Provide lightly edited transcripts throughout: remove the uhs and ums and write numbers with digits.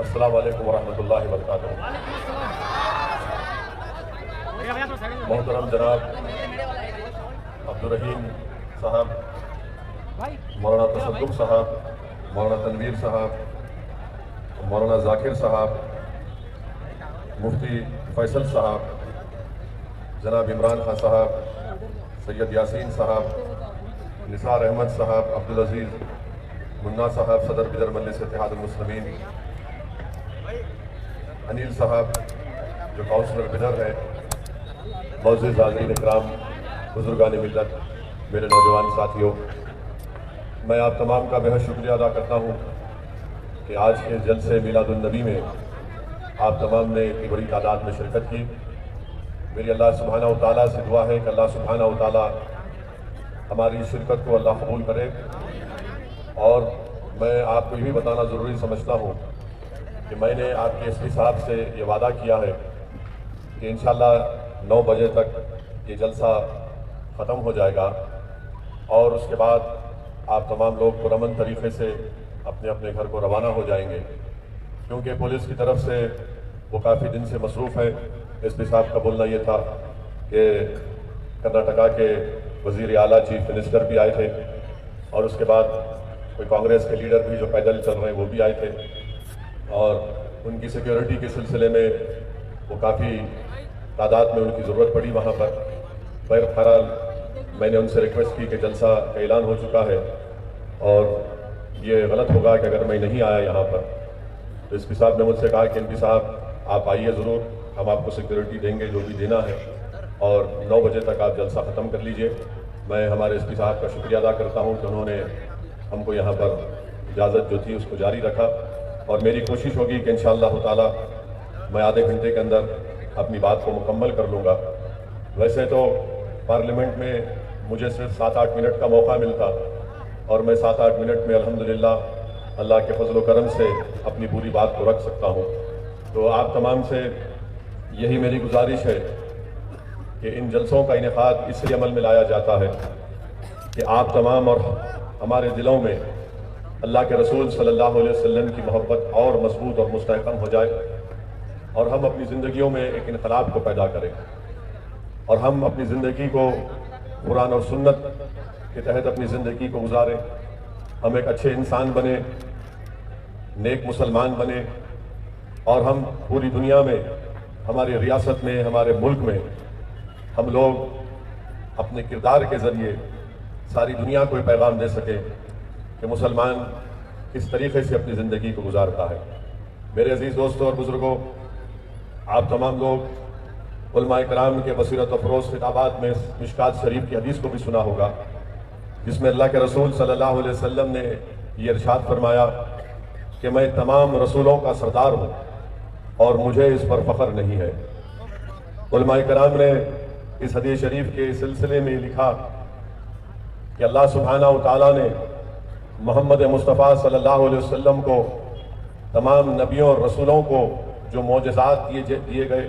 अस्सलामु अलैकुम वरहमतुल्लाहि वबरकातुहू। मोहतरम जनाब अब्दुल रहीम साहब, मौलाना तसद्दुक़ साहब, मौलाना तनवीर साहब, मौलाना जाकिर साहब, मुफ्ती फैसल साहब, जनाब इमरान खान साहब, सैयद यासीन साहब, निसार अहमद साहब, अब्दुल अजीज़ मुन्ना साहब, सदर बिदर मजलिस इत्तेहादुल मुस्लिमीन, अनिल साहब जो काउंसलर बिदर है, मौजूद हाज़रीन इकराम, बुजुर्गान मिल्लत, मेरे नौजवान साथियों, मैं आप तमाम का बेहद शुक्रिया अदा करता हूँ कि आज के जलसे मिलादुन नबी में आप तमाम ने इतनी बड़ी तादाद में शिरकत की। मेरी अल्लाह सुब्हानहू तआला से दुआ है कि अल्लाह सुब्हानहू तआला हमारी शिरकत को अल्लाह कबूल करे। और मैं आपको ये भी बताना ज़रूरी समझता हूँ कि मैंने आपके एसपी साहब से ये वादा किया है कि इंशाअल्लाह 9 बजे तक ये जलसा ख़त्म हो जाएगा और उसके बाद आप तमाम लोग पुरअमन तरीक़े से अपने अपने घर को रवाना हो जाएंगे, क्योंकि पुलिस की तरफ से वो काफ़ी दिन से मसरूफ़ है। एसपी साहब का बोलना ये था कि कर्नाटका के वज़ीर आला चीफ मिनिस्टर भी आए थे और उसके बाद कोई कांग्रेस के लीडर भी जो पैदल चल रहे हैं वो भी आए थे और उनकी सिक्योरिटी के सिलसिले में वो काफ़ी तादाद में उनकी ज़रूरत पड़ी वहाँ पर। बहरहाल मैंने उनसे रिक्वेस्ट की कि जलसा का ऐलान हो चुका है और ये गलत होगा कि अगर मैं नहीं आया यहाँ पर। तो एसपी साहब ने मुझसे कहा कि एमपी साहब आप आइए ज़रूर, हम आपको सिक्योरिटी देंगे जो भी देना है और 9 बजे तक आप जलसा ख़त्म कर लीजिए। मैं हमारे एसपी साहब का शुक्रिया अदा करता हूँ कि उन्होंने हमको यहाँ पर इजाज़त जो थी उसको जारी रखा और मेरी कोशिश होगी कि इंशाअल्लाह ताला मैं आधे घंटे के अंदर अपनी बात को मुकम्मल कर लूँगा। वैसे तो पार्लियामेंट में मुझे सिर्फ 7-8 मिनट का मौका मिलता और मैं 7-8 मिनट में अल्हम्दुलिल्लाह अल्लाह के फजल व करम से अपनी पूरी बात को रख सकता हूँ। तो आप तमाम से यही मेरी गुजारिश है कि इन जलसों का इनेकाद इसलिए अमल में लाया जाता है कि आप तमाम और हमारे दिलों में अल्लाह के रसूल सल्लल्लाहु अलैहि वसल्लम की मोहब्बत और मजबूत और मुस्तहकम हो जाए और हम अपनी ज़िंदगियों में एक इनकलाब को पैदा करें और हम अपनी ज़िंदगी को कुरान और सुन्नत के तहत अपनी ज़िंदगी को गुजारें। हम एक अच्छे इंसान बने, नेक मुसलमान बने और हम पूरी दुनिया में, हमारी रियासत में, हमारे मुल्क में हम लोग अपने किरदार के ज़रिए सारी दुनिया को पैगाम दे सके कि मुसलमान किस तरीके से अपनी ज़िंदगी को गुजारता है। मेरे अजीज़ दोस्तों और बुज़ुर्गों, आप तमाम लोग उलमाए कराम के बसीरत अफरोज़ खिताबात में मिशकात शरीफ की हदीस को भी सुना होगा, जिसमें अल्लाह के रसूल सल्लल्लाहु अलैहि वसल्लम ने ये इरशाद फरमाया कि मैं तमाम रसूलों का सरदार हूँ और मुझे इस पर फ़ख्र नहीं है। उलमाए कराम ने इस हदीस शरीफ के सिलसिले में लिखा कि अल्लाह सुब्हानहू तआला ने मोहम्मद मुस्तफ़ा सल्लल्लाहु अलैहि वसल्लम को, तमाम नबियों और रसूलों को जो मौजज़ात दिए गए,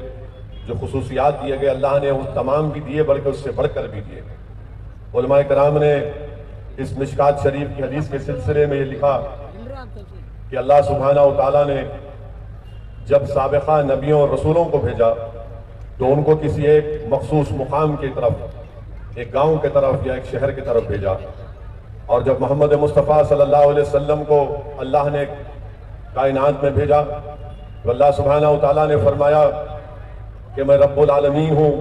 जो खुसूसियात दिए गए, अल्लाह ने उन तमाम भी दिए बल्कि उससे बढ़कर भी दिए। उलमाए कराम ने इस मिशकात शरीफ की हदीस के सिलसिले में ये लिखा कि अल्लाह सुब्हानहू तआला ने जब साबिक़ा नबियों और रसूलों को भेजा तो उनको किसी एक मखसूस मुकाम की तरफ, एक गांव की तरफ या एक शहर की तरफ भेजा और जब मोहम्मद मुस्तफ़ा सल्लल्लाहु अलैहि वसल्लम को अल्लाह ने कायनात में भेजा तो अल्लाह सुब्हानहू तआला ने फरमाया कि मैं रब्बुल आलमीन हूँ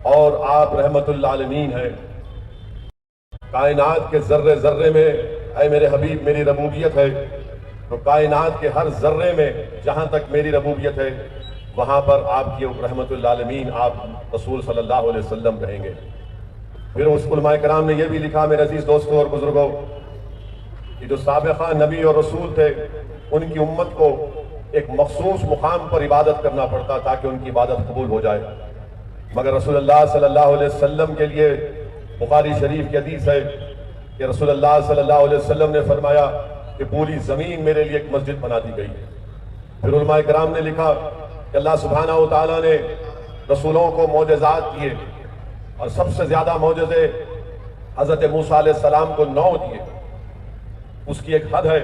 और आप रहमतुल आलमीन हैं। कायनात के जर्रे जर्रे में ऐ मेरे हबीब मेरी रबूबियत है, तो कायनात के हर जर्रे में जहाँ तक मेरी रबूबियत है वहाँ पर आपकी रहमतुल आलमीन आप रसूल सल्लल्लाहु अलैहि वसल्लम रहेंगे। फिर उस उलमाए कराम ने यह भी लिखा, मेरे अजीज दोस्तों और बुजुर्गों, कि जो साबिक़ा नबी और रसूल थे उनकी उम्मत को एक मखसूस मुकाम पर इबादत करना पड़ता ताकि उनकी इबादत कबूल हो जाए। मगर रसूलुल्लाह सल्लल्लाहु अलैहि वसल्लम के लिए बुखारी शरीफ की हदीस है कि रसूलुल्लाह सल्लल्लाहु अलैहि वसल्लम ने फरमाया कि पूरी ज़मीन मेरे लिए एक मस्जिद बना दी गई। फिर उलमाए कराम ने लिखा कि अल्लाह सुब्हानहू तआला ने रसूलों को मौजज़ात दिए, और सबसे ज्यादा मौजज़े हजरत मूसा अलैहिस्सलाम को 9 दिए, उसकी एक हद है,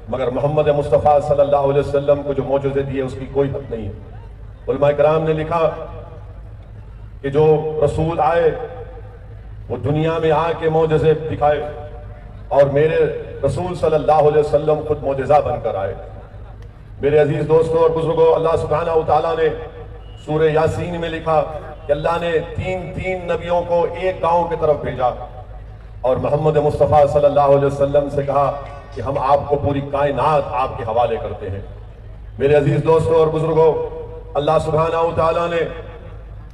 मगर मोहम्मद मुस्तफ़ा सल्लल्लाहु अलैहि वसल्लम को जो मौजज़े दिए उसकी कोई हद नहीं है। उलमा किराम ने लिखा कि जो रसूल आए वो दुनिया में आके मौजज़े दिखाए, और मेरे रसूल सल्लल्लाहु अलैहि वसल्लम खुद मौजज़ा बनकर आए। मेरे अजीज दोस्तों और बुजुर्गों, अल्लाह सुब्हानहू व तआला ने सूरह यासीन में लिखा कि अल्लाह ने तीन नबियों को एक गांव की तरफ भेजा और मोहम्मद मुस्तफ़ा सल्लल्लाहु अलैहि वसल्लम से कहा कि हम आपको पूरी कायनात आपके हवाले करते हैं। मेरे अजीज दोस्तों और बुजुर्गों, अल्लाह सुब्हानहू व तआला ने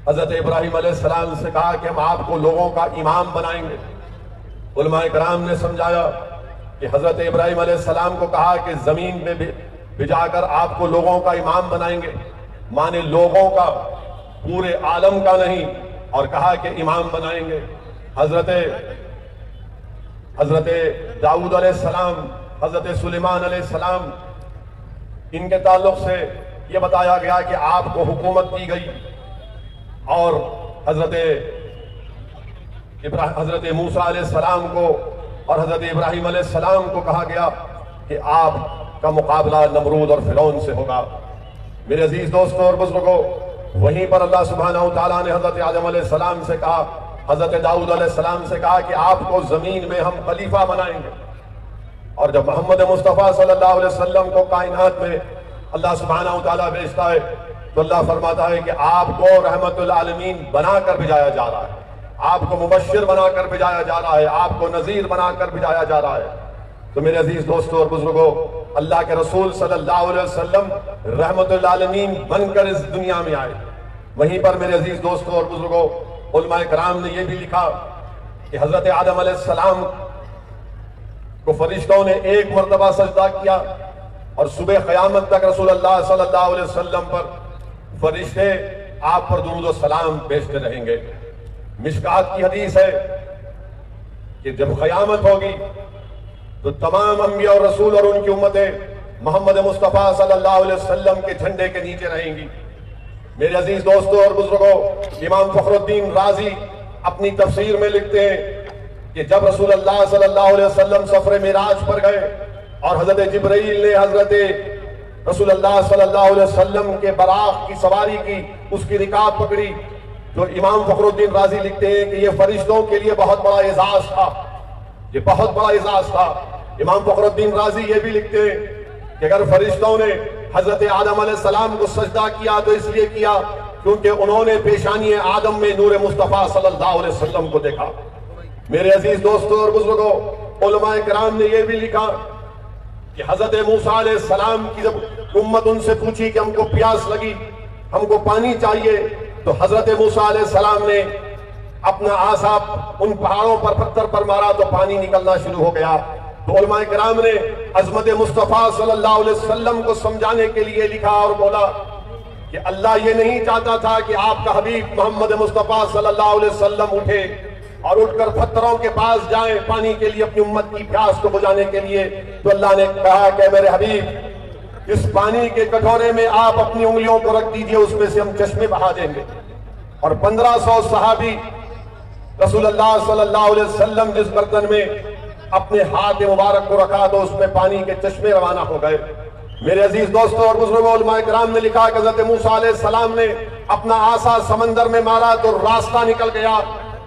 हजरत इब्राहीम अलैहिस्सलाम से कहा कि हम आपको लोगों का इमाम बनाएंगे। उलमाए कराम ने समझाया कि हजरत इब्राहीम अलैहिस्सलाम को कहा कि जमीन में भिजाकर आपको लोगों का इमाम बनाएंगे, माने लोगों का, पूरे आलम का नहीं, और कहा कि इमाम बनाएंगे। हजरत दाऊद अलैहिस्सलाम, हजरत सुलेमान अलैहिस्सलाम, इनके ताल्लुक से यह बताया गया कि आपको हुकूमत दी गई, और हजरत मूसा अलैहिस्सलाम को और हजरत इब्राहीम अलैहिस्सलाम को कहा गया कि आपका मुकाबला नमरूद और फिरौन से होगा। मेरे अजीज दोस्तों और बुजुर्गों, वहीं पर अल्लाह सुब्हानहू व तआला ने हजरत आदम अलैहिस्सलाम से कहा, हजरत दाऊद अलैहिस्सलाम से कहा कि आपको जमीन में हम खलीफा बनाएंगे। और जब मोहम्मद मुस्तफ़ा सल्लल्लाहु अलैहि वसल्लम को कायनात में अल्लाह सुब्हानहू व तआला भेजता है तो अल्लाह फरमाता है कि आपको रहमतुल आलमीन बनाकर भेजाया जा रहा है, आपको मुबश्शिर बनाकर भेजाया जा रहा है, आपको नजीर बनाकर भेजाया जा रहा है। तो मेरे अजीज दोस्तों और बुजुर्गों, अल्लाह के रसूल सल्लल्लाहु अलैहि वसल्लम रहमतुल आलमीन बनकर इस दुनिया में आए। वहीं पर मेरे अजीज दोस्तों और बुजुर्गों, उलमाए कराम ने यह भी लिखा कि हजरत आदम अलैहिस्सलाम को फरिश्तों ने एक मरतबा सजदा किया और सुबह क़यामत तक रसूलुल्लाह सल्लल्लाहु अलैहि वसल्लम पर फरिश्ते आप पर दुरूद और सलाम भेजते रहेंगे। मिशकात की हदीस है कि जब क़यामत होगी तो तमाम अंबिया और रसूल और उनकी उम्मतें मोहम्मद मुस्तफ़ा सल्लल्लाहु अलैहि वसल्लम के झंडे के नीचे रहेंगी। मेरे अजीज दोस्तों और बुजुर्गों, इमाम फखरुद्दीन राजी अपनी तफसीर में लिखते हैं कि जब रसूलुल्लाह सल्लल्लाहु अलैहि वसल्लम सफर मिराज पर गए और हजरत जिब्रील ने हजरत रसूलुल्लाह सल्लल्लाहु अलैहि वसल्लम के बराक़ की सवारी की, उसकी रिकाब पकड़ी, तो इमाम फखरुद्दीन राजी लिखते हैं कि यह फरिश्तों के लिए बहुत बड़ा एजाज था, ये बहुत बड़ा एजाज था। इमाम फखरुद्दीन राजी ये भी लिखते हैं कि अगर फरिश्तों ने हजरत आदम अलैहिस्सलाम को सजदा किया तो इसलिए किया क्योंकि उन्होंने पेशानी आदम में नूर मुस्तफ़ा सल्लल्लाहु अलैहि वसल्लम को देखा। मेरे अजीज दोस्तों और बुजुर्गों, उलमाए किराम ने यह भी लिखा कि हजरत मूसा अलैहिस्सलाम की जब उम्मत उनसे पूछी कि हमको प्यास लगी, हमको पानी चाहिए, तो हजरत मूसा अलैहिस्सलाम ने अपना आसा उन पहाड़ों पर, पत्थर पर मारा तो पानी निकलना शुरू हो गया। तो उलमाए किराम ने अज़मत मुस्तफ़ा सल्लल्लाहु अलैहि वसल्लम को समझाने के लिए लिखा और बोला कि अल्लाह ये नहीं चाहता था कि आपका हबीब मोहम्मद मुस्तफ़ा सल्लल्लाहु अलैहि वसल्लम उठे और उठकर पत्थरों के पास जाए पानी के लिए, अपनी उम्मत की प्यास को बुझाने के लिए। तो अल्लाह ने कहा कि मेरे हबीब, इस पानी के कटोरे में आप अपनी उंगलियों को रख दीजिए, उसमें से हम चश्मे बहा देंगे। और 1500 सहाबी रसूलुल्लाह सल्लल्लाहु अलैहि वसल्लम जिस बर्तन में अपने हाथ मुबारक को रखा तो उसमें पानी के चश्मे रवाना हो गए। मेरे अजीज दोस्तों और बुजुर्गों, उलमाए किराम ने लिखा कि हज़रत मूसा अलैहिस्सलाम ने अपना आसा समंदर में मारा तो रास्ता निकल गया,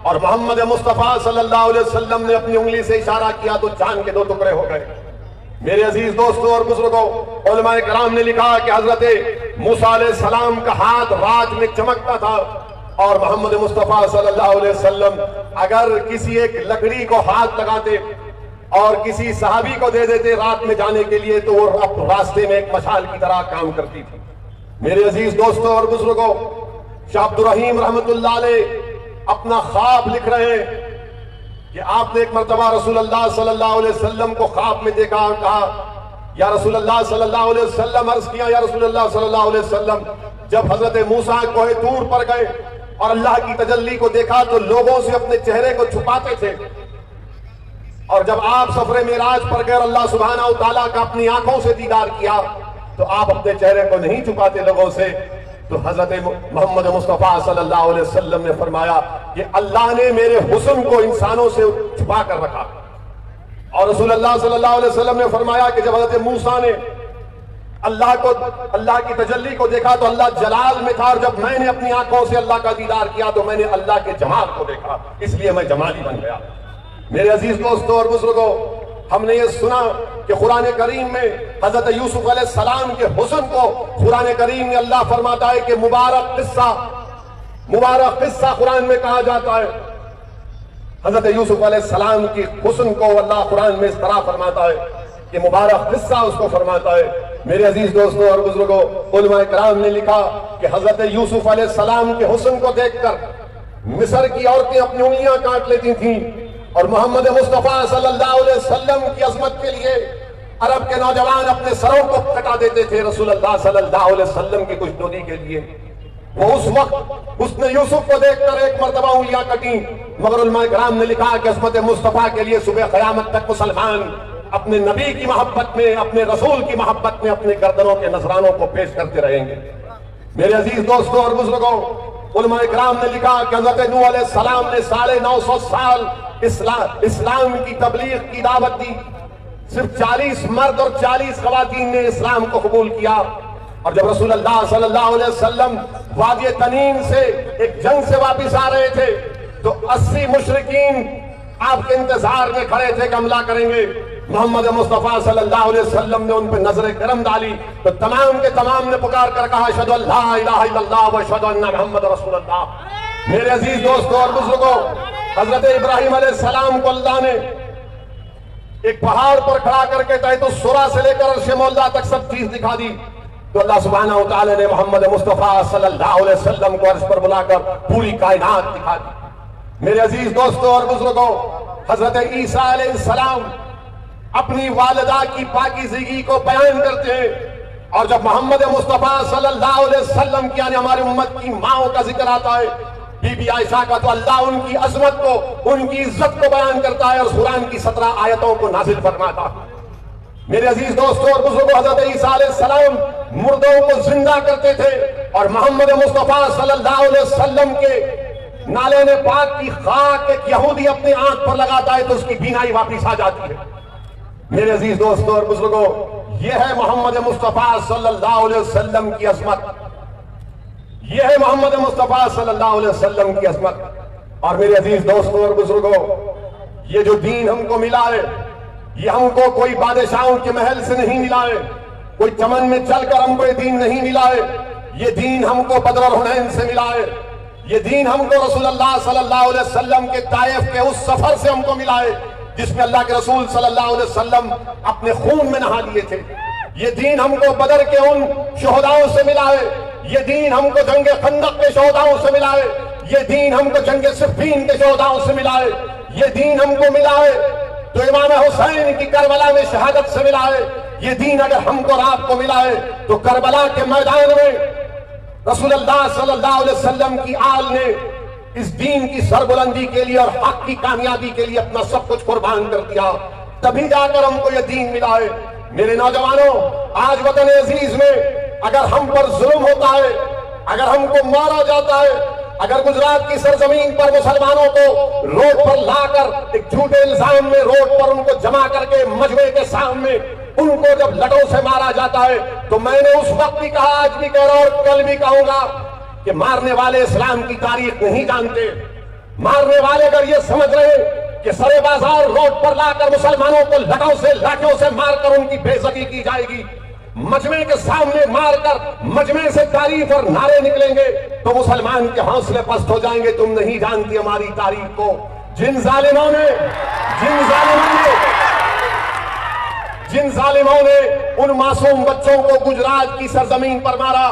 और मोहम्मद मुस्तफ़ा सल्लल्लाहु अलैहि वसल्लम ने अपनी उंगली से इशारा किया तो चांद के 2 टुकड़े हो गए। मेरे अजीज दोस्तों और बुजुर्गों, उलमाए किराम ने लिखा कि हजरत मूसा अलैहिस्सलाम का हाथ रात में चमकता था, और मोहम्मद मुस्तफ़ा सल्लल्लाहु अलैहि वसल्लम अगर किसी एक लकड़ी को हाथ लगाते और किसी सहाबी को दे देते रात में जाने के लिए तो वो रास्ते में एक मशाल की तरह काम करती थी। मेरे अजीज दोस्तों और बुजुर्गों, शाह अब्दुर रहीम रहमतुल्लाह अलैह अपना ख्वाब लिख रहे हैं कि आपने एक मर्तबा रसूलुल्लाह सल्लल्लाहु अलैहि वसल्लम को ख्वाब में देखा और कहा, या रसूलुल्लाह सल्लल्लाहु अलैहि वसल्लम, अर्ज किया या रसूलुल्लाह सल्लल्लाहु अलैहि वसल्लम, जब हजरत मूसा कोहे तूर पर गए और अल्लाह की तजल्ली को देखा तो लोगों से अपने चेहरे को छुपाते थे, और जब आप सफरे मिराज पर गए अल्लाह सुब्हानहू व तआला का अपनी आंखों से दीदार किया तो आप अपने चेहरे को नहीं छुपाते लोगों से। तो हजरत मोहम्मद मुस्तफ़ा सल्लल्लाहु अलैहि वसल्लम ने फरमाया कि अल्लाह ने मेरे हुस्न को इंसानों से छुपा कर रखा। और रसूलुल्लाह सल्लल्लाहु अलैहि वसल्लम ने फरमाया कि जब हजरत मूसा ने अल्लाह की तजल्ली को देखा तो अल्लाह जलाल में था, और जब मैंने अपनी आंखों से अल्लाह का दीदार किया तो मैंने अल्लाह के जमाल को देखा, इसलिए मैं जमाली बन गया। मेरे अजीज दोस्तों और बुजुर्गों, हमने ये सुना कि कुरान करीम में हजरत यूसुफ अलैहिस्सलाम के हुस्न को कुरान करीम में अल्लाह फरमाता है कि मुबारक किस्सा कुरान में कहा जाता है। हजरत यूसुफ अलैहिस्सलाम की हुस्न को अल्लाह कुरान में इस तरह फरमाता है कि मुबारक किस्सा उसको फरमाता है। मेरे अजीज दोस्तों और बुजुर्गों, उलमा इकराम ने लिखा कि हजरत यूसुफ अलैहिस्सलाम के हुस्न को देखकर मिस्र की औरतें अपनी उंगलियां काट लेती थीं, और मोहम्मद मुस्तफ़ा सल्लल्लाहु अलैहि वसल्लम की अजमत के लिए अरब के नौजवान अपने सरों को कटा देते थे रसूलुल्लाह सल्लल्लाहु अलैहि वसल्लम की कुछ दूरी के लिए। वो उस वक्त उसने यूसुफ को देखकर एक मर्तबा उंगलियां कटी, मगर उलमा इकराम ने लिखा कि अजमत मुस्तफ़ा के लिए सुबह क़यामत तक मुसलमान अपने नबी की मोहब्बत में, अपने रसूल की मोहब्बत में अपने गर्दनों के नजरानों को पेश करते रहेंगे। मेरे अजीज दोस्तों और बुजुर्गों, उलमा इकराम ने लिखा कि हज़रत नूह अलैहिस्सलाम ने 950 साल इस्लाम की तबलीग की दावत दी। सिर्फ 40 मर्द और 40 खवातीन ने इस्लाम को कबूल किया। और जब रसूलुल्लाह सल्लल्लाहु अलैहि वसल्लम वादी तनीम से एक जंग से वापस आ रहे थे तो 80 मुशरिकीन आपके इंतजार में खड़े थे कि हमला करेंगे। मोहम्मद मुस्तफ़ा सल्लल्लाहु अलैहि वसल्लम ने उन पर नजर करम डाली तो तमाम के तमाम ने पुकार कर कहा, अशहदु अल्ला इलाहा इल्लल्लाह व अशहदु अन्ना मुहम्मद रसूलुल्लाह। मेरे अजीज दोस्तों और बुजुर्गों, हजरत इब्राहिम अलैहिस्सलाम को अल्लाह ने एक पहाड़ पर खड़ा करके तहत सुरा से लेकर अर्श मौला तक सब चीज दिखा दी। तो अल्लाह सुब्हानहू व तआला ने मोहम्मद मुस्तफ़ा सल्लल्लाहु अलैहि वसल्लम को अर्श पर बुलाकर पूरी कायनात दिखा दी। मेरे अजीज दोस्तों और बुजुर्गों, हजरत ईसा अलैहिस्सलाम अपनी वालिदा की पाकीज़गी को बयान करते हैं, और जब मोहम्मद मुस्तफ़ा सल्लल्लाहु अलैहि वसल्लम की यानी हमारी उम्मत की माओं का जिक्र आता है, बीबी आयशा का, तो अल्लाह उनकी अजमत को, उनकी इज्जत को बयान करता है और कुरान की 17 आयतों को नाजिल फरमाता है। मेरे अजीज दोस्तों और बुजुर्गों, हजरत ईसा अलैहिस्सलाम मुर्दों को जिंदा करते थे और मोहम्मद मुस्तफ़ा सल्लल्लाहु अलैहि वसल्लम के नाले ने पाक की खाक एक यहूदी अपनी आंख पर लगाता है तो उसकी बीनाई वापिस आ जाती है। मेरे अजीज दोस्तों और बुजुर्गों, यह है मोहम्मद मुस्तफ़ा सल्लल्लाहु अलैहि वसल्लम की अजमत, यह है मोहम्मद मुस्तफ़ा सल्लल्लाहु अलैहि वसल्लम की अजमत। और मेरे अजीज दोस्तों और बुजुर्गों, ये जो दीन हमको मिला है, ये हमको कोई बादशाहों के महल से नहीं मिला है, कोई चमन में चलकर हमको ये दीन नहीं मिला है। ये दीन हमको बदर और हुनैन से मिला है। ये दीन हमको रसूलुल्लाह सल्लल्लाहु अलैहि वसल्लम के ताइफ के उस सफर से हमको मिला है जिसमें अल्लाह के रसूल सल्लल्लाहु अलैहि वसल्लम अपने खून में नहा लिए थे। ये दीन हमको बदर के उन शोहदाओं से मिला है। ये दीन हमको जंगे खंदक के शोहदाओं से मिला है। ये दीन हमको जंगे सिफ़ीन के शोहदाओं से मिला है। ये दीन हमको मिला है तो इमाम हुसैन की करबला में शहादत से मिला है। ये दीन अगर हमको रात को मिला है तो करबला के मैदान में रसूलुल्लाह सल्लल्लाहु अलैहि वसल्लम की आल ने इस दीन की सरबुलंदी के लिए और हक की कामयाबी के लिए अपना सब कुछ कुर्बान कर दिया, तभी जाकर हमको यह दीन मिला है। मेरे नौजवानों, आज वतन अजीज में अगर हम पर जुल्म होता है, अगर हमको मारा जाता है, अगर गुजरात की सरजमीन पर मुसलमानों को रोड पर लाकर एक झूठे इल्जाम में रोड पर उनको जमा करके मजमे के सामने उनको जब लटों से मारा जाता है, तो मैंने उस वक्त भी कहा, आज भी कह रहा और कल भी कहूंगा कि मारने वाले इस्लाम की तारीख नहीं जानते। मारने वाले अगर ये समझ रहे कि सरे बाजार रोड पर लाकर मुसलमानों को लटों से लाठियों से मारकर उनकी बेइज्जती की जाएगी, मजमे के सामने मारकर मजमे से तारीफ और नारे निकलेंगे, तो मुसलमान के हौसले पस्त हो जाएंगे। तुम नहीं जानती हमारी तारीख को। जिन जालिमों ने उन मासूम बच्चों को गुजरात की सरजमीन पर मारा,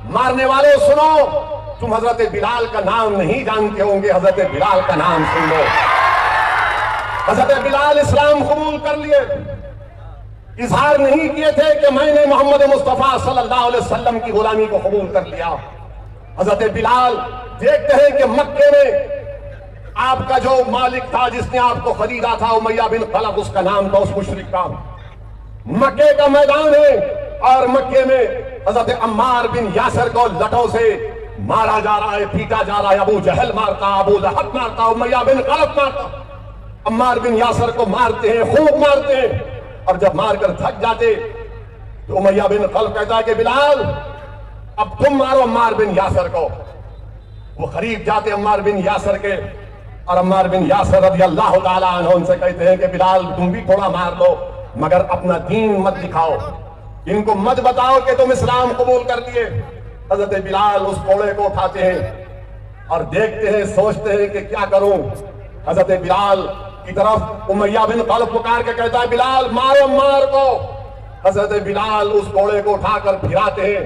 मारने वाले सुनो, तुम हजरत बिलाल का नाम नहीं जानते होंगे। हजरत बिलाल का नाम सुन लो। हजरत बिलाल इस्लाम कबूल कर लिए, इजहार नहीं किए थे कि मैंने मोहम्मद मुस्तफ़ा सल्लल्लाहु अलैहि वसल्लम की गुलामी को कबूल कर लिया। हजरत बिलाल देखते हैं कि मक्के में आपका जो मालिक था, जिसने आपको खरीदा था, उमैया बिन खलफ उसका नाम था, उस मुशरिक का। मक्के का मैदान है और मक्के में हजरत अम्मार बिन यासर को लटों से मारा जा रहा है, पीटा जा रहा है। अबू जहल मारता, अबू लहब मारता, उमैया बिन खलफ मारता। अम्मार बिन यासर को मारते हैं, खूब मारते हैं, और जब मारकर थक जाते तो उमैया बिन खलफ कहता है कि बिलाल अब तुम मारो अम्मार बिन यासर को। वो खरीद जाते अम्मार बिन यासर के, और अम्मार बिन यासर रज़ी अल्लाह ताला अन्हु उनसे कहते हैं कि बिलाल तुम भी थोड़ा मार लो, मगर अपना दीन मत दिखाओ, इनको मत बताओ कि तुम इस्लाम कबूल कर लिए। हजरत बिलाल उस घोड़े को उठाते हैं और देखते हैं, सोचते हैं कि क्या करूं। हजरत बिलाल की तरफ उमैया बिन खलफ पुकार के कहता है बिलाल मारो अम्मार को। हजरत बिलाल उस घोड़े को उठाकर फिराते हैं,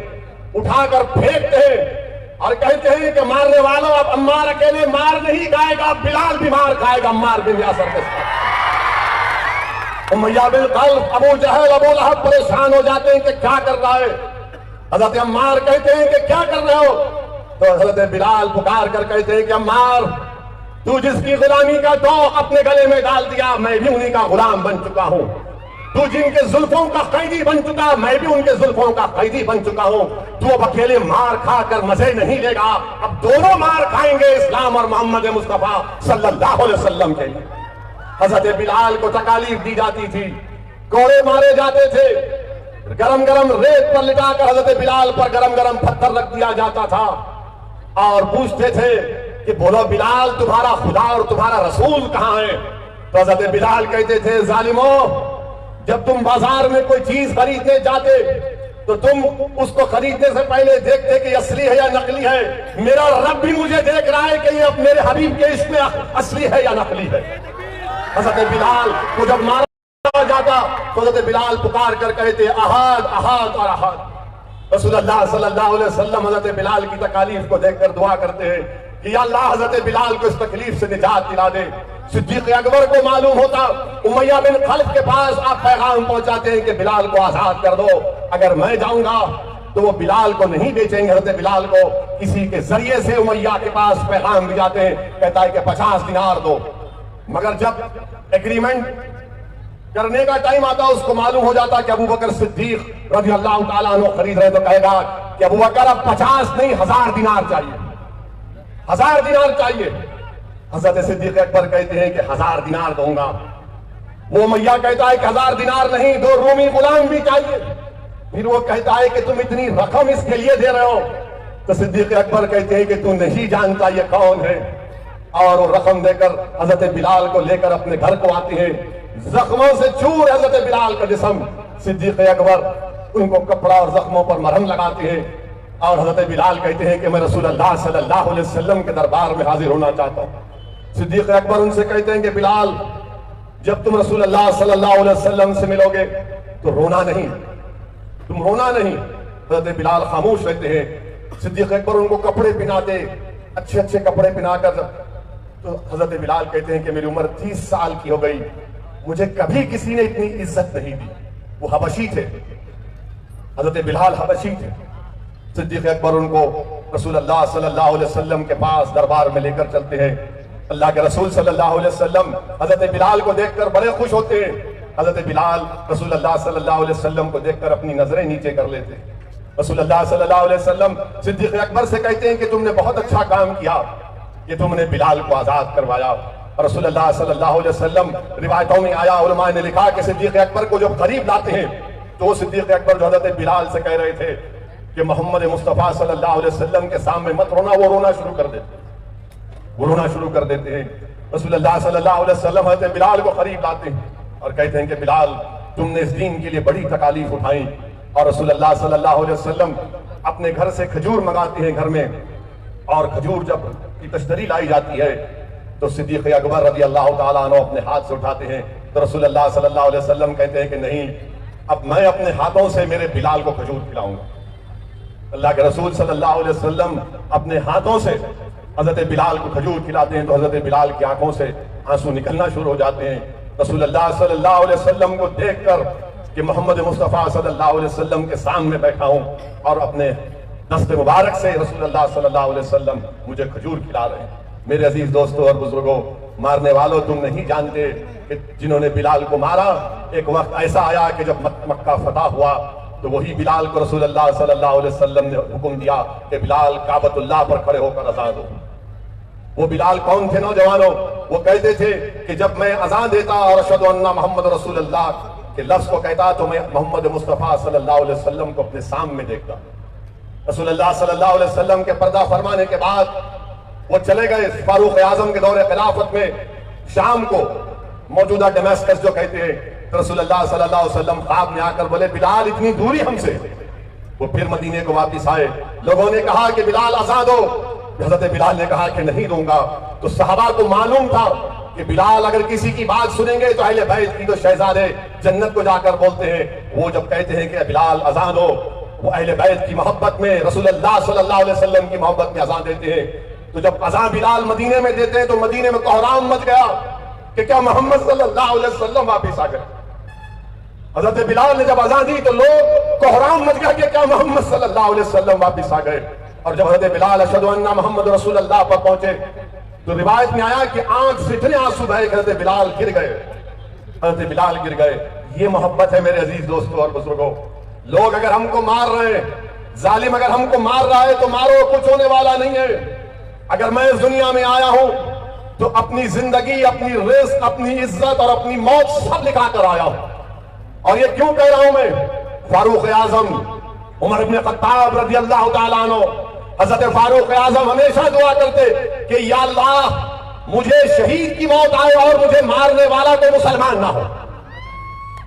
उठाकर फेंकते हैं और कहते हैं कि मारने वालों अब अम्मार अकेले मार नहीं खाएगा, बिलाल भी मार खाएगा अम्मार बिन यासर के साथ। उमैया बिन खलफ, अबू जहल, अबू लहब परेशान हो जाते हैं कि क्या कर रहा है। हजरत अम्मार कहते हैं कि क्या कर रहे हो। तो हजरत बिलाल पुकार कर कहते हैं कि अम्मार तू जिसकी गुलामी का तोक अपने गले में डाल दिया, मैं भी उन्हीं का गुलाम बन चुका हूं। तू जिनके जुल्फों का कैदी बन चुका, मैं भी उनके जुल्फों का कैदी बन चुका हूं। तू अब अकेले मार खाकर मजे नहीं लेगा, अब दोनों मार खाएंगे इस्लाम और मोहम्मद मुस्तफा सल्लल्लाहु अलैहि वसल्लम के लिए। हजरत बिलाल को तकालीफ दी जाती थी, कोड़े मारे जाते थे, गरम गरम रेत पर लिटाकर हजरत बिलाल पर गरम गरम पत्थर रख दिया जाता था और पूछते थे कि बोलो बिलाल तुम्हारा खुदा और तुम्हारा रसूल कहां है। तो हजरत बिलाल कहते थे जालिमो, जब तुम बाजार में कोई चीज खरीदने जाते तो तुम उसको खरीदने से पहले देखते कि असली है या नकली है। मेरा रब भी मुझे देख रहा है कि ये अब मेरे हबीब के इसमें असली है या नकली है। हजरत बिलाल को जब मारा जाता तो हजरत बिलाल पुकार कर कहते अहाद अहाद और अहाद। रसूलुल्लाह सल्लल्लाहु अलैहि वसल्लम हजरत बिलाल की तकालीफ को देखकर दुआ करते हैं कि या अल्लाह हजरत बिलाल को इस तकलीफ से निजात दिला दे। सिद्दीक अकबर को मालूम होता, उमैया बिन खलफ के पास आप पैगाम पहुंचाते हैं कि बिलाल को आजाद कर दो, अगर मैं जाऊंगा तो वो बिलाल को नहीं बेचेंगे। हजरत बिलाल को किसी के जरिए से उमैया के पास पैगाम भिजाते हैं, कहता है कि 50 दिनार दो। मगर जब एग्रीमेंट करने का टाइम आता उसको मालूम हो जाता कि अबू बकर सिद्दीक रज़ी अल्लाह ताला अन्हु खरीद रहे, तो कहेगा कि अबू बकर अब 50 नहीं 1000 दिनार चाहिए, 1000 दिनार चाहिए। हजरत सिद्दीक अकबर कहते हैं कि 1000 दिनार दूंगा। वो मैया कहता है कि 1000 दिनार नहीं, 2 रूमी गुलाम भी चाहिए। फिर वो कहता है कि तुम इतनी रकम इसके लिए दे रहे हो। तो सिद्दीक अकबर कहते हैं कि तू नहीं जानता ये कौन है, और वो रकम देकर हजरत बिलाल को लेकर अपने घर को आते हैं। जख्मों से चूर हजरत बिलाल का जिस्म। सिद्दीक अकबर उनको कपड़ा और जख्मों पर मरहम लगाते हैं, और हजरत बिलाल कहते हैं कि मैं रसूलुल्लाह सल्लल्लाहु अलैहि वसल्लम के दरबार में हाजिर होना चाहता हूं। सिद्दीक अकबर उनसे कहते हैं कि बिलाल जब तुम रसूलुल्लाह सल्लल्लाहु अलैहि वसल्लम से मिलोगे तो रोना नहीं, तुम रोना नहीं। हजरत बिलाल खामोश रहते हैं। सिद्दीक अकबर उनको कपड़े पहनाते, अच्छे अच्छे कपड़े पहनाकर। तो हजरत बिलाल कहते हैं कि मेरी उम्र 30 साल की हो गई, मुझे कभी किसी ने इतनी इज्जत नहीं दी। वो हबशी थे, हजरत बिलाल हबशी थे। सिद्दीक अकबर उनको रसूलुल्लाह सल्लल्लाहु अलैहि वसल्लम के पास दरबार में लेकर चलते हैं। अल्लाह के रसूल सल्लल्लाहु अलैहि वसल्लम हजरत बिलाल को देखकर बड़े खुश होते हैं। हजरत बिलाल रसूलुल्लाह सल्लल्लाहु अलैहि वसल्लम को देखकर अपनी नजरें नीचे कर लेते हैं। रसूलुल्लाह सल्लल्लाहु अलैहि वसल्लम सिद्दीक अकबर से कहते हैं कि तुमने बहुत अच्छा काम किया कि तुमने बिलाल को आजाद करवाया। रसूलुल्लाह सल्लल्लाहु अलैहि वसल्लम रिवायतों में आया, उलमा ने लिखा कि सिद्दीक अकबर को जब करीब लाते हैं तो वो सिद्दीक अकबर जो हजरत बिलाल से कह रहे थे कि मोहम्मद मुस्तफा सल्लल्लाहु अलैहि वसल्लम के सामने मत रोना, वो रोना शुरू कर देते, वो रोना शुरू कर देते हैं। रसूलुल्लाह सल्लल्लाहु अलैहि वसल्लम हजरत बिलाल को करीब लाते हैं और कहते हैं कि बिलाल तुमने इस दीन के लिए बड़ी तकालीफ उठाई। और रसूलुल्लाह सल्लल्लाहु अलैहि वसल्लम अपने घर से खजूर मंगाते हैं घर में, और खजूर जब की तश्तरी लाई जाती है तो सिद्दीक अकबर रज़ी अल्लाह ताला अन्हु अपने हाथ से उठाते हैं। तो रसूलुल्लाह सल्लल्लाहु अलैहि वसल्लम कहते हैं कि नहीं, अब मैं अपने हाथों से मेरे बिलाल को खजूर खिलाऊंगा। अल्लाह के रसूल सल्लल्लाहु अलैहि वसल्लम अपने हाथों से हजरत बिलाल को खजूर खिलाते हैं तो हजरत बिलाल की आंखों से आंसू निकलना शुरू हो जाते हैं। रसूलुल्लाह सल्लल्लाहु अलैहि वसल्लम को देखकर कि मोहम्मद मुस्तफा सल्लल्लाहु अलैहि वसल्लम के सामने बैठा हूं और अपने दस्त मुबारक से रसूलुल्लाह सल्लल्लाहु अलैहि वसल्लम मुझे खजूर खिला रहे हैं। मेरे अजीज दोस्तों और बुजुर्गों, मारने वालों, तुम नहीं जानते कि जिन्होंने बिलाल को मारा, एक वक्त ऐसा आया कि जब मक्का फतह हुआ तो वही बिलाल को रसूलुल्लाह सल्लल्लाहु अलैहि वसल्लम ने हुक्म दिया कि बिलाल काबतुल्लाह पर खड़े होकर अज़ान दो। वो बिलाल कौन थे नौजवानों? वो कहते थे कि जब मैं अज़ान देता और अशहदु अन्ना मोहम्मद रसूलुल्लाह के लफ्ज़ को कहता तो मैं मोहम्मद मुस्तफ़ा सल्लल्लाहु अलैहि वसल्लम को अपने सामने देखता। रसूलुल्लाह सल्लल्लाहु अलैहि वसल्लम के पर्दा फरमाने के बाद वो चले गए फारूक आजम के दौरे खिलाफत में शाम को, मौजूदा दमिश्क जो कहते हैं। तो रसूलुल्लाह सल्लल्लाहु अलैहि वसल्लम ख्वाब में आकर बोले बिलाल इतनी दूरी हमसे। वो फिर मदीने को वापस आए, लोगों ने कहा कि बिलाल अज़ान दो। हज़रत बिलाल ने कहा कि नहीं दूंगा। तो सहाबा को मालूम था कि बिलाल अगर किसी की बात सुनेंगे तो अहले बैत की तो शहजादे जन्नत को जाकर बोलते हैं। वो जब कहते हैं कि बिलाल अज़ान दो, वो अहले बैत की मोहब्बत में, रसूलुल्लाह सल्लल्लाहु अलैहि वसल्लम की मोहब्बत में अज़ान देते हैं। तो जब अज़ान बिलाल मदीने में देते हैं तो मदीने में कोहराम मच गया कि क्या मोहम्मद सल्लल्लाहु अलैहि वसल्लम वापिस आ गए। हज़रत बिलाल ने जब अज़ान दी तो लोग कोहराम मच गया कि क्या मोहम्मद सल्लल्लाहु अलैहि वसल्लम वापिस आ गए। और जब हज़रत बिलाल अशहदु अन्ना मोहम्मद रसूलुल्लाह पर पहुंचे तो रिवायत में आया कि आंख से इतने आंसू बहे, हज़रत बिलाल गिर गए, हज़रत बिलाल गिर गए। ये मोहब्बत है मेरे अजीज दोस्तों और बुजुर्गों। लोग अगर हमको मार रहे हैं, जालिम अगर हमको मार रहा है तो मारो, कुछ होने वाला नहीं है। अगर मैं इस दुनिया में आया हूं तो अपनी जिंदगी, अपनी रिस्क, अपनी इज्जत और अपनी मौत सब लिखा कर आया हूं। और ये क्यों कह रहा हूं मैं? फारूक आजम उमर इब्न खत्ताब रज़ी अल्लाह तआला अन्हु, हज़रत फारूक आजम हमेशा दुआ करते कि या अल्लाह मुझे शहीद की मौत आए और मुझे मारने वाला तो मुसलमान ना हो।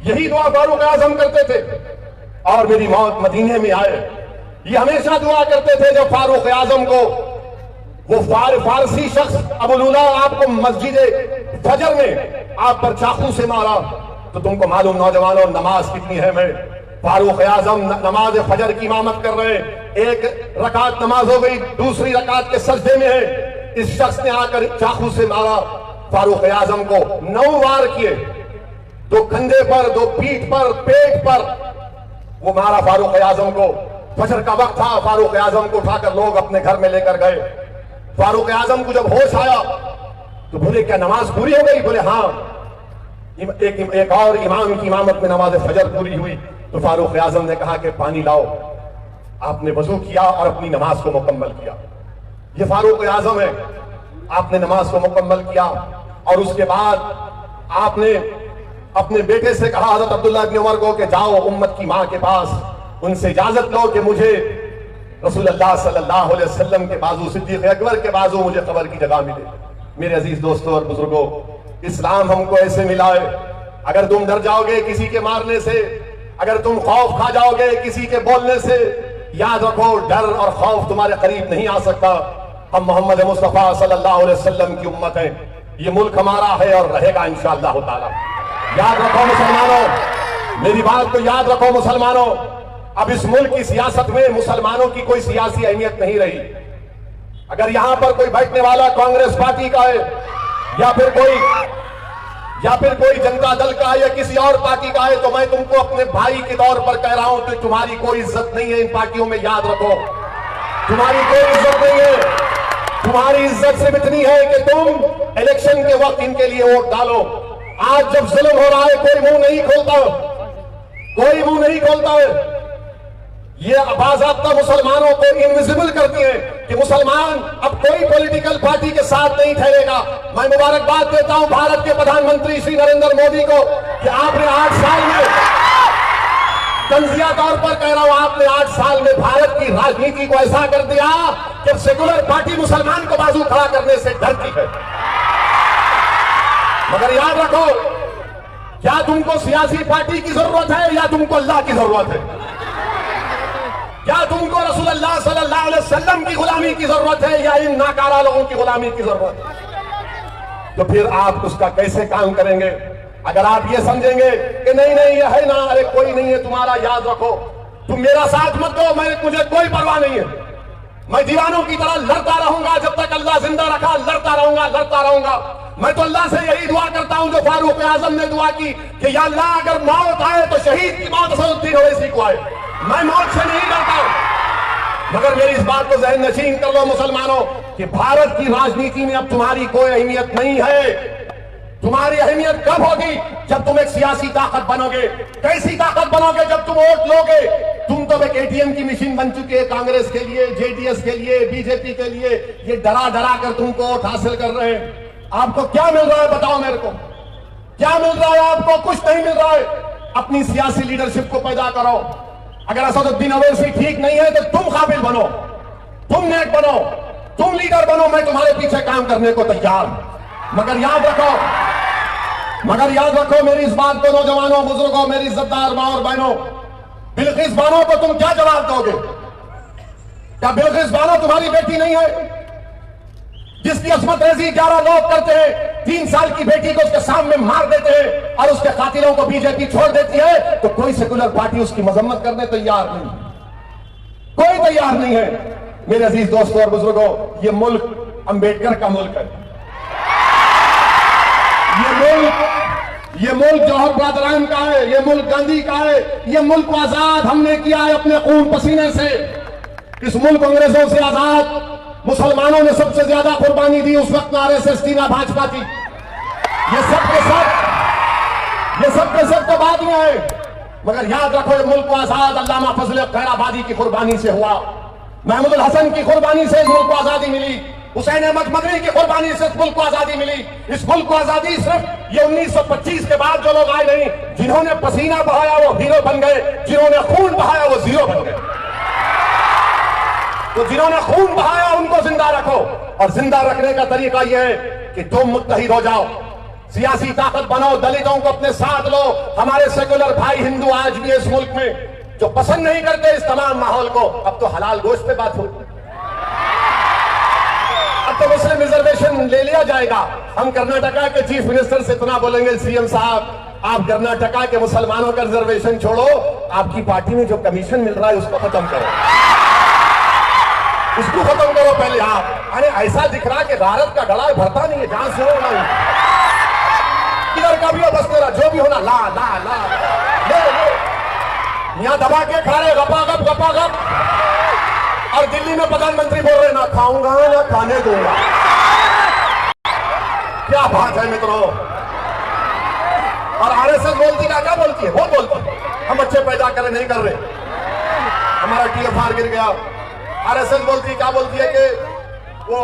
यही दुआ फारूक आजम करते थे। और मेरी मौत मदीने में आए, ये हमेशा दुआ करते थे। जब फारूक आजम को वो फारसी शख्स अबुलूला आपको मस्जिद फजर में आप पर चाकू से मारा, तो तुमको मालूम नौजवानों नमाज कितनी है। मैं फारूक आजम नमाज फजर की इमामत कर रहे हैं, एक रकात नमाज हो गई, दूसरी रकात के सजदे में है। इस शख्स ने आकर चाकू से मारा फारूक आजम को, 9 वार किए, 2 कंधे पर, 2 पीठ पर, पेट पर वो मारा फारूक आजम को। फजर का वक्त था, फारूक आजम को उठाकर लोग अपने घर में लेकर गए। फारूक आजम को जब होश आया तो बोले क्या नमाज पूरी हो गई? बोले हाँ। एक और इमाम की इमामत में नमाज फजर पूरी हुई। तो फारूक आजम ने कहा कि पानी लाओ। आपने वजू किया और अपनी नमाज को मुकम्मल किया। ये फारूक आजम है। आपने नमाज को मुकम्मल किया और उसके बाद आपने अपने बेटे से कहा हज़रत अब्दुल्लाह इब्न उमर को कि जाओ उम्मत की मां के पास, उनसे इजाजत लो कि मुझे रसूलुल्लाह सल्लल्लाहु अलैहि वसल्लम के बाजू, सिद्दीक़ अकबर के बाजू मुझे खबर की जगह मिले। मेरे अजीज दोस्तों और बुजुर्गों, इस्लाम हमको ऐसे मिला है। अगर तुम डर जाओगे किसी के मारने से, अगर तुम खौफ खा जाओगे किसी के बोलने से, याद रखो डर और खौफ तुम्हारे करीब नहीं आ सकता। हम मोहम्मद मुस्तफ़ा सल्लल्लाहु अलैहि वसल्लम की उम्मत हैं। ये मुल्क हमारा है और रहेगा इंशाअल्लाह ताला। याद रखो मुसलमानों, मेरी बात को याद रखो मुसलमानों। अब इस मुल्क की सियासत में मुसलमानों की कोई सियासी अहमियत नहीं रही। अगर यहां पर कोई बैठने वाला कांग्रेस पार्टी का है या फिर कोई जनता दल का है या किसी और पार्टी का है, तो मैं तुमको अपने भाई के तौर पर कह रहा हूं कि तुम्हारी कोई इज्जत नहीं है इन पार्टियों में। याद रखो तुम्हारी कोई इज्जत नहीं है। तुम्हारी इज्जत सिर्फ इतनी है कि तुम इलेक्शन के वक्त इनके लिए वोट डालो। आज जब जुल्म हो रहा है कोई मुंह नहीं खोलता, कोई मुंह नहीं खोलता है। ये बाज़ाब्ता मुसलमानों को इनविजिबल करती है कि मुसलमान अब कोई पॉलिटिकल पार्टी के साथ नहीं ठहरेगा। मैं मुबारकबाद देता हूं भारत के प्रधानमंत्री श्री नरेंद्र मोदी को कि आपने 8 साल में, तंजिया तौर पर कह रहा हूं, आपने 8 साल में भारत की राजनीति को ऐसा कर दिया कि सेकुलर पार्टी मुसलमान को बाजू खड़ा करने से डरती है। मगर याद रखो, क्या तुमको सियासी पार्टी की जरूरत है या तुमको अल्लाह की जरूरत है? क्या तुमको रसूलुल्लाह सल्लल्लाहु अलैहि वसल्लम की गुलामी की जरूरत है या इन नाकारा लोगों की गुलामी की जरूरत है? तो फिर आप उसका कैसे काम करेंगे? अगर आप ये समझेंगे कि नहीं नहीं ये है ना, अरे कोई नहीं है तुम्हारा, याद रखो तुम मेरा साथ मत दो, मुझे कोई परवाह नहीं है। मैं दीवानों की तरह लड़ता रहूंगा जब तक अल्लाह जिंदा रखा, लड़ता रहूंगा। मैं तो अल्लाह से यही दुआ करता हूं जो फारूक आजम ने दुआ की कि या अल्लाह अगर मौत आए तो शहीद की मौत असदुद्दीन ओवैसी को आए। मैं मौत से नहीं डरता, मगर मेरी इस बात को ज़हन नशीन कर लो मुसलमानों कि भारत की राजनीति में अब तुम्हारी कोई अहमियत नहीं है। तुम्हारी अहमियत कब होगी? जब तुम एक सियासी ताकत बनोगे। कैसी ताकत बनोगे? जब तुम वोट लोगे। तुम तो एक एटीएम की मशीन बन चुके हैं कांग्रेस के लिए, जेडीएस के लिए, बीजेपी के लिए। ये डरा डरा कर तुमको वोट हासिल कर रहे हैं। आपको क्या मिल रहा है? बताओ मेरे को, क्या मिल रहा है आपको? कुछ नहीं मिल रहा है। अपनी सियासी लीडरशिप को पैदा करो। अगर असदुद्दीन ओवैसी ठीक नहीं है तो तुम काबिल बनो, तुम नेक बनो, तुम लीडर बनो। मैं तुम्हारे पीछे काम करने को तैयार हूं। मगर याद रखो मेरी इस बात को, नौजवानों, बुजुर्गों, मेरी इज्जतदार मां और बहनों, बिल्किस बानो को तुम क्या जवाब दोगे? क्या बिल्किस बानो तुम्हारी बेटी नहीं है? जिसकी असमत रेजी 11 लोग करते हैं, 3 साल की बेटी को उसके सामने मार देते हैं और उसके कातिलों को बीजेपी छोड़ देती है, तो कोई सेकुलर पार्टी उसकी मजम्मत करने तैयार नहीं, कोई तैयार नहीं है। मेरे अजीज दोस्तों और बुजुर्गों, ये मुल्क अंबेडकर का मुल्क है। ये मुल्क जवाहर ब्रदरान का है, ये मुल्क गांधी का है। ये मुल्क को आजाद हमने किया है अपने खून पसीने से। इस मुल्क अंग्रेजों से आजाद मुसलमानों ने सबसे ज्यादा कुर्बानी दी। उस वक्त आरएसएस थी, ना भाजपा थी। ये सब के सब तो बाद में आए। मगर याद रखो, ये मुल्क को आजाद अल्लामा फजल खैराबादी की कुर्बानी से हुआ। महमूद हसन की कुर्बानी से इस मुल्क को आजादी मिली। हुसैन अहमद मदनी की कुर्बानी से इस मुल्क को आजादी मिली। इस मुल्क को आजादी सिर्फ ये 1925 के बाद जो लोग आए नहीं, जिन्होंने पसीना बहाया वो हीरो बन गए, जिन्होंने खून बहाया वो जीरो बन गए। तो जिन्होंने खून बहाया उनको जिंदा रखो, और जिंदा रखने का तरीका यह है कि तुम मुत्तहिद हो जाओ, सियासी ताकत बनो, दलितों को अपने साथ लो। हमारे सेकुलर भाई हिंदू आज भी इस मुल्क में जो पसंद नहीं करते इस तमाम माहौल को। अब तो हलाल गोश्त पे बात होगी, अब तो मुस्लिम रिजर्वेशन ले लिया जाएगा। हम कर्नाटका के चीफ मिनिस्टर से इतना बोलेंगे, सीएम साहब आप कर्नाटका के मुसलमानों का रिजर्वेशन छोड़ो, आपकी पार्टी में जो कमीशन मिल रहा है उसको खत्म करो, उसको खत्म करो पहले आप। अरे ऐसा दिख रहा है कि भारत का गला भरता नहीं है, जहां से हो ना किधर का भी हो, बस तेरा जो भी होना ला ला ला ले। यहां दबा के खा रहे गपागप, और दिल्ली में प्रधानमंत्री बोल रहे ना खाऊंगा ना खाने दूंगा। क्या बात है मित्रों। और आरएसएस बोलती क्या बोलती है? वो बोलती है हम बच्चे पैदा करें, नहीं कर रहे, हमारा टीएफआर गिर गया। आरएसएस बोलती क्या बोलती है कि वो